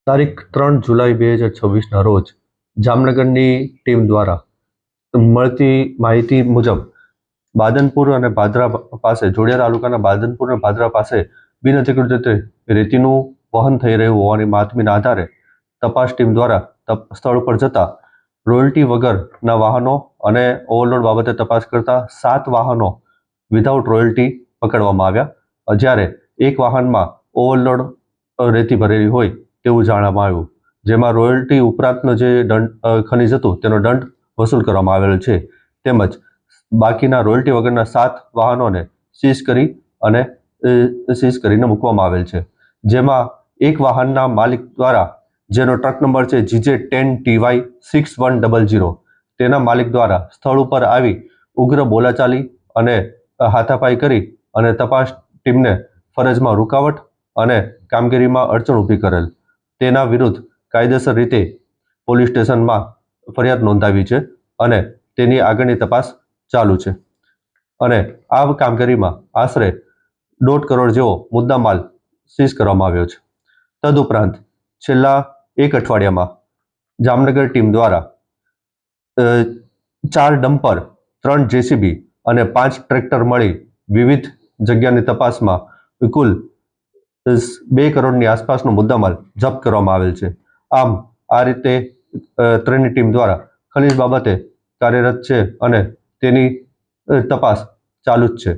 તારીખ 3 જુલાઈ 2026ના રોજ જામનગરની ટીમ દ્વારા મળતી માહિતી મુજબ બાદનપુર અને ભાદરા પાસે જોડિયા તાલુકાના બાદનપુર અને ભાદરા પાસે બિનઅધિકૃત રીતે રેતીનું વહન થઈ રહ્યું હોવાની બાતમીના આધારે તપાસ ટીમ દ્વારા સ્થળ પર જતા રોયલ્ટી વગરના વાહનો અને ઓવરલોડ બાબતે તપાસ કરતા 7 વાહનો વિધાઉટ રોયલ્ટી પકડવામાં આવ્યા, જ્યારે એક વાહનમાં ઓવરલોડ રેતી ભરેલી હોય તેવું જાણવામાં આવ્યું, જેમાં રોયલ્ટી ઉપરાંતનો જે ખનીજ હતું તેનો દંડ વસૂલ કરવામાં આવેલ છે. તેમજ બાકીના રોયલ્ટી વગરના 7 વાહનોને સીઝ કરીને મૂકવામાં આવેલ છે, જેમાં એક વાહનના માલિક દ્વારા જેનો ટ્રક નંબર છે GJ10TY6100 તેના માલિક દ્વારા સ્થળ ઉપર આવી ઉગ્ર બોલાચાલી અને હાથાપાઈ કરી અને તપાસ ટીમને ફરજમાં રૂકાવટ અને કામગીરીમાં અડચણ ઊભી કરેલ. તેના વિરુદ્ધ કાયદેસર રીતે પોલીસ સ્ટેશનમાં ફરિયાદ નોંધાવી છે અને તેની આગળની તપાસ ચાલુ છે અને આ કામગીરીમાં આશરે 1.5 કરોડ જેવો મુદ્દામાલ સીઝ કરવામાં આવ્યો છે. તદુપરાંત છેલ્લા 1 અઠવાડિયામાં જામનગર ટીમ દ્વારા 4 ડમ્પર, 3 JCB અને 5 ટ્રેક્ટર મળી વિવિધ જગ્યાની તપાસમાં કુલ 2 કરોડની આસપાસનો મુદ્દામાલ જપ્ત કરવામાં આવેલ છે. આમ આ રીતે ત્રણેય ટીમ દ્વારા ખનીજ બાબતે કાર્યરત છે અને તેની તપાસ ચાલુ જ છે.